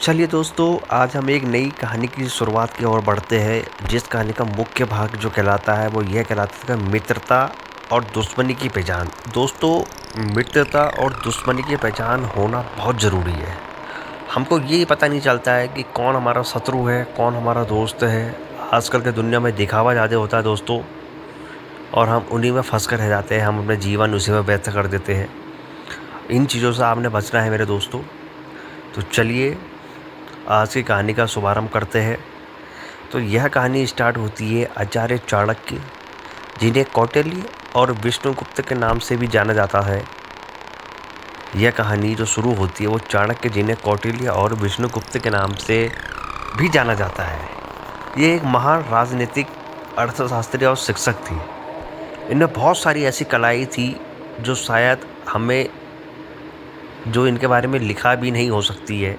चलिए दोस्तों, आज हम एक नई कहानी की शुरुआत की ओर बढ़ते हैं, जिस कहानी का मुख्य भाग जो कहलाता है वो यह कहलाता है मित्रता और दुश्मनी की पहचान। दोस्तों, मित्रता और दुश्मनी की पहचान होना बहुत ज़रूरी है। हमको ये पता नहीं चलता है कि कौन हमारा शत्रु है, कौन हमारा दोस्त है। आजकल के दुनिया में दिखावा ज़्यादा होता है दोस्तों, और हम उन्हीं में फंस कर रह जाते हैं। हम अपने जीवन उसी में व्यस्त कर देते हैं। इन चीज़ों से आपने बचना है मेरे दोस्तों। तो चलिए आज की कहानी का शुभारंभ करते हैं। तो यह कहानी स्टार्ट होती है आचार्य चाणक्य, जिन्हें कौटिल्य और विष्णुगुप्त के नाम से भी जाना जाता है। यह कहानी जो शुरू होती है वो चाणक्य, जिन्हें कौटिल्य और विष्णुगुप्त के नाम से भी जाना जाता है। ये एक महान राजनीतिक, अर्थशास्त्री और शिक्षक थी। इनमें बहुत सारी ऐसी कलाएँ थी जो शायद हमें, जो इनके बारे में लिखा भी नहीं हो सकती है,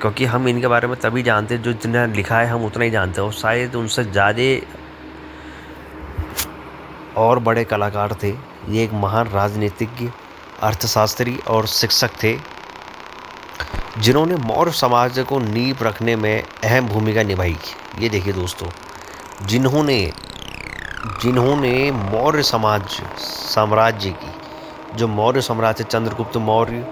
क्योंकि हम इनके बारे में तभी जानते हैं जो जिन्हें लिखा है, हम उतना ही जानते हैं। और शायद उनसे ज़्यादा और बड़े कलाकार थे। ये एक महान राजनीतिज्ञ, अर्थशास्त्री और शिक्षक थे, जिन्होंने मौर्य समाज को नींव रखने में अहम भूमिका निभाई। ये देखिए दोस्तों, जिन्होंने जिन्होंने मौर्य साम्राज्य की, जो मौर्य साम्राज्य चंद्रगुप्त मौर्य,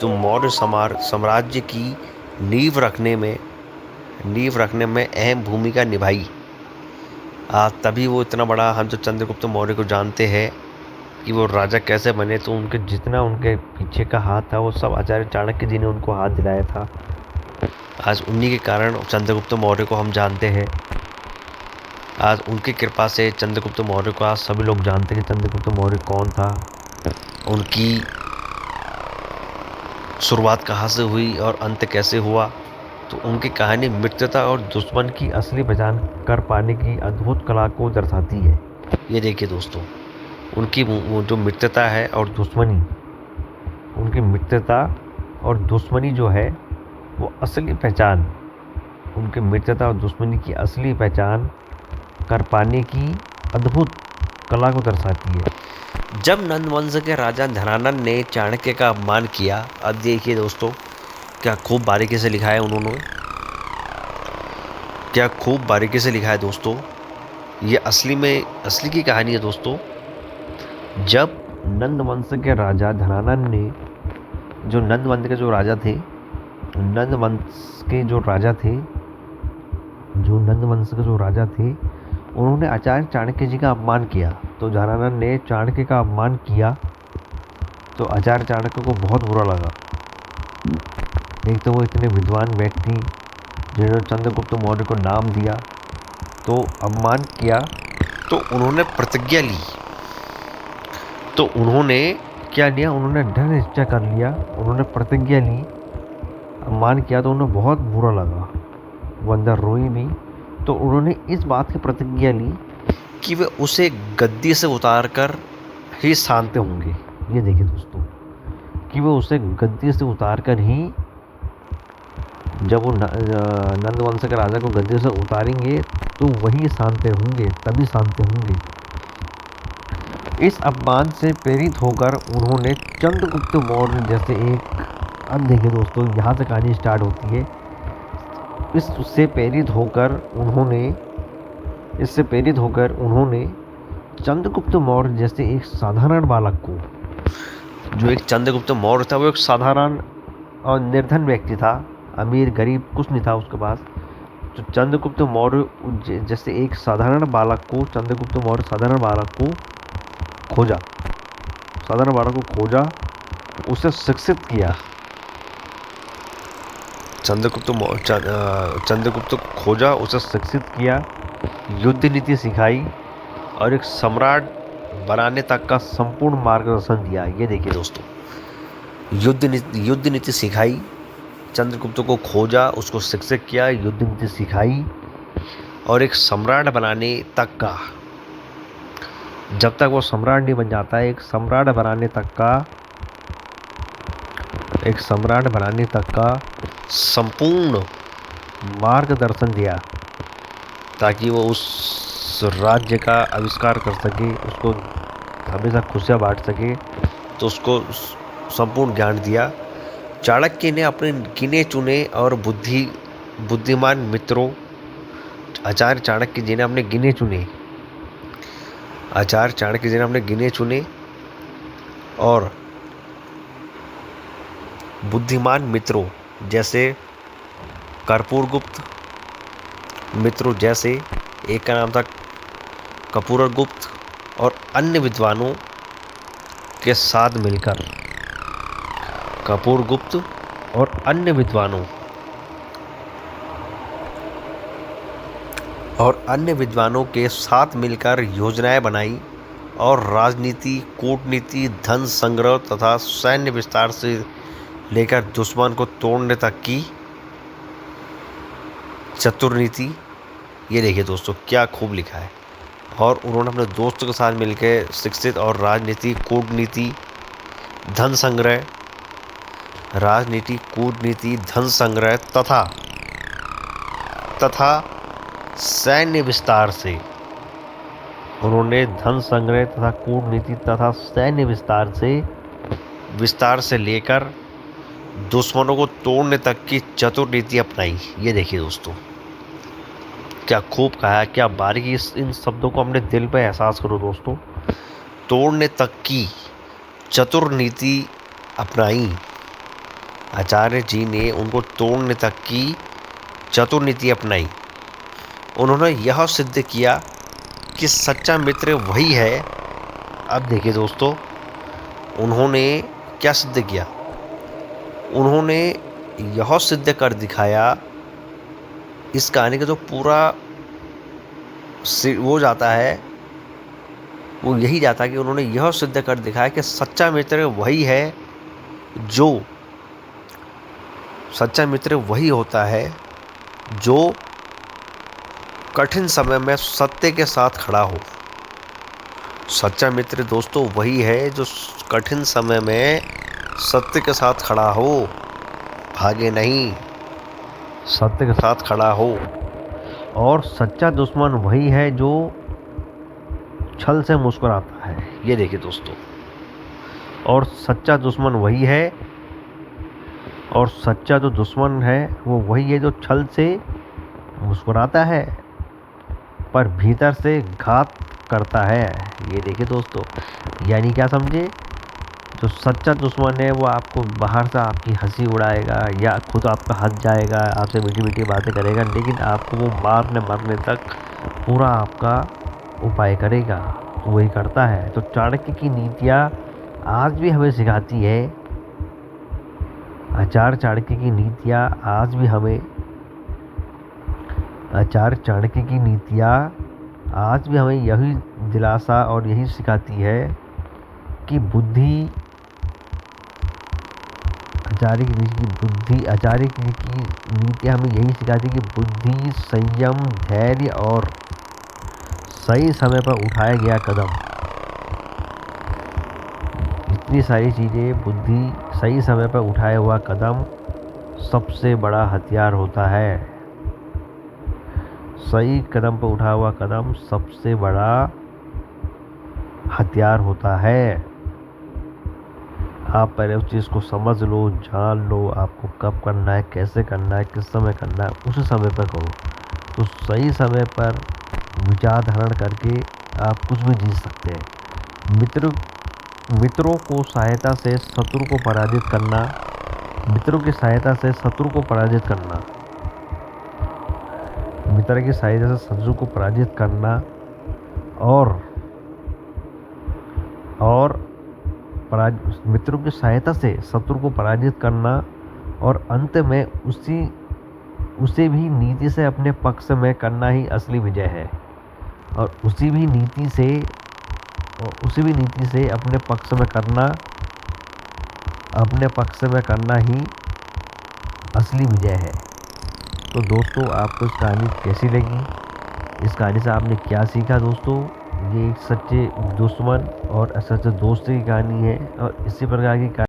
तो मौर्य साम्राज्य की नींव रखने में अहम भूमिका निभाई। तभी वो इतना बड़ा, हम जो चंद्रगुप्त मौर्य को जानते हैं कि वो राजा कैसे बने, तो उनके जितना उनके पीछे का हाथ था वो सब आचार्य चाणक्य जी ने उनको हाथ दिलाया था। आज उन्हीं के कारण चंद्रगुप्त मौर्य को हम जानते हैं। आज उनकी कृपा से चंद्रगुप्त मौर्य को आज सभी लोग जानते हैं कि चंद्रगुप्त मौर्य कौन था, उनकी शुरुआत कहाँ से हुई और अंत कैसे हुआ। तो उनकी कहानी मित्रता और दुश्मन की असली पहचान कर पाने की अद्भुत कला को दर्शाती है। ये देखिए दोस्तों, उनकी वो जो मित्रता है और दुश्मनी, उनकी मित्रता और दुश्मनी जो है वो असली पहचान, उनकी मित्रता और दुश्मनी की असली पहचान कर पाने की अद्भुत कला को दर्शाती है। जब नंद वंश के राजा धनानंद ने चाणक्य का अपमान किया, अब देखिए दोस्तों क्या खूब बारीकी से लिखा है उन्होंने, क्या खूब बारीकी से लिखा है दोस्तों। ये असली की कहानी है दोस्तों। जब नंद वंश के राजा धनानंद ने, जो नंद वंश के जो राजा थे, नंद वंश के जो राजा थे, उन्होंने आचार्य चाणक्य जी का अपमान किया। तो धनानंद ने चाणक्य का अपमान किया तो आचार्य चाणक्य को बहुत बुरा लगा। एक तो वो इतने विद्वान व्यक्ति जिन्होंने चंद्रगुप्त मौर्य को नाम दिया, तो अपमान किया, तो उन्होंने प्रतिज्ञा ली। तो उन्होंने क्या लिया, उन्होंने दृढ़ निश्चय कर लिया, उन्होंने प्रतिज्ञा ली। अपमान किया तो उन्हें बहुत बुरा लगा, वो अंदर रोई भी। तो उन्होंने इस बात की प्रतिज्ञा ली कि वे उसे गद्दी से उतार कर ही शांत होंगे। ये देखिए दोस्तों, कि वो उसे गद्दी से उतार कर ही, जब वो नंद वंश के राजा को गद्दी से उतारेंगे तो वही शांत होंगे, तभी शांत होंगे। इस अपमान से प्रेरित होकर उन्होंने चंद्रगुप्त मौर्य जैसे एक, अब देखिए दोस्तों यहाँ से कहानी स्टार्ट होती है। इससे प्रेरित होकर उन्होंने चंद्रगुप्त मौर्य जैसे एक साधारण बालक को, जो एक चंद्रगुप्त मौर्य था वो एक साधारण और निर्धन व्यक्ति था, अमीर गरीब कुछ नहीं था उसके पास। तो चंद्रगुप्त मौर्य जैसे एक साधारण बालक को, चंद्रगुप्त मौर्य साधारण बालक को खोजा, उसे शिक्षित किया। चंद्रगुप्त को खोजा, उसे शिक्षित किया, युद्ध नीति सिखाई और एक सम्राट बनाने तक का संपूर्ण मार्गदर्शन दिया। ये देखिए दोस्तों, युद्ध नीति सिखाई, चंद्रगुप्त को खोजा, उसको शिक्षित किया, युद्ध नीति सिखाई और एक सम्राट बनाने तक का, जब तक वो सम्राट नहीं बन जाता है, एक सम्राट बनाने तक का संपूर्ण मार्गदर्शन दिया, ताकि वो उस राज्य का आविष्कार कर सके, उसको हमेशा खुशियाँ बांट सके। तो उसको संपूर्ण ज्ञान दिया चाणक्य ने अपने गिने चुने और बुद्धिमान मित्रों, आचार्य चाणक्य जी ने अपने गिने चुने और बुद्धिमान मित्रों जैसे कर्पूरगुप्त मित्रों जैसे, एक का नाम था कपूरगुप्त, और अन्य विद्वानों के साथ मिलकर, कपूरगुप्त और अन्य विद्वानों के साथ मिलकर योजनाएं बनाई और राजनीति, कूटनीति, धन संग्रह तथा सैन्य विस्तार से लेकर दुश्मन को तोड़ने तक की चतुर्नीति। ये देखिए दोस्तों क्या खूब लिखा है। और उन्होंने अपने दोस्तों के साथ मिलकर शिक्षित और राजनीति, कूटनीति, धन संग्रह तथा सैन्य विस्तार से, उन्होंने धन संग्रह तथा कूटनीति तथा सैन्य विस्तार से लेकर दुश्मनों को तोड़ने तक की चतुर्नीति अपनाई। ये देखिए दोस्तों क्या खूब कहा है, क्या बारीकी, इन शब्दों को अपने दिल पे एहसास करो दोस्तों। तोड़ने तक की चतुर्नीति अपनाई, आचार्य जी ने उनको तोड़ने तक की चतुर्नीति अपनाई। उन्होंने यह सिद्ध किया कि सच्चा मित्र वही है। अब देखिए दोस्तों उन्होंने क्या सिद्ध किया, उन्होंने यह सिद्ध कर दिखाया, इस कहानी का जो पूरा वो जाता है वो यही जाता है कि उन्होंने यह सिद्ध कर दिखाया कि सच्चा मित्र वही होता है जो कठिन समय में सत्य के साथ खड़ा हो। सच्चा मित्र दोस्तों वही है जो कठिन समय में सत्य के साथ खड़ा हो, भागे नहीं, सत्य के साथ खड़ा हो। और सच्चा दुश्मन वही है जो छल से मुस्कुराता है। ये देखिए दोस्तों, और सच्चा दुश्मन वही है, और सच्चा जो दुश्मन है वो वही है जो छल से मुस्कुराता है पर भीतर से घात करता है। ये देखिए दोस्तों, यानी क्या समझे, जो सच्चा दुश्मन है वो आपको बाहर से आपकी हंसी उड़ाएगा या खुद आपका हंस जाएगा, आपसे मीठी मीठी बातें करेगा, लेकिन आपको वो मरने तक पूरा आपका उपाय करेगा, वही करता है। तो चाणक्य की नीतियाँ आज भी हमें सिखाती है, आचार्य चाणक्य की नीतियाँ आज भी हमें यही दिलासा और यही सिखाती है कि आचार्य की नीतियाँ हमें यही सिखाती है कि बुद्धि, संयम, धैर्य और सही समय पर उठाया गया कदम, इतनी सारी चीज़ें, बुद्धि, सही समय पर उठाया हुआ कदम सबसे बड़ा हथियार होता है। सही कदम पर उठा हुआ कदम सबसे बड़ा हथियार होता है। आप पहले उस चीज़ को समझ लो, जान लो, आपको कब करना है, कैसे करना है, किस समय करना है, उस समय पर करो। तो सही समय पर विचार धारण करके आप कुछ भी जीत सकते हैं। मित्रों की सहायता से शत्रु को पराजित करना, मित्र की सहायता से शत्रु को पराजित करना और मित्रों की सहायता से शत्रु को पराजित करना और अंत में उसे भी नीति से अपने पक्ष में करना ही असली विजय है। और उसी भी नीति से अपने पक्ष में करना ही असली विजय है। तो दोस्तों आपको इस कहानी कैसी लगी, इस कहानी से आपने क्या सीखा दोस्तों? ये एक सच्चे दुश्मन और सच्चे दोस्त की कहानी है और इसी प्रकार की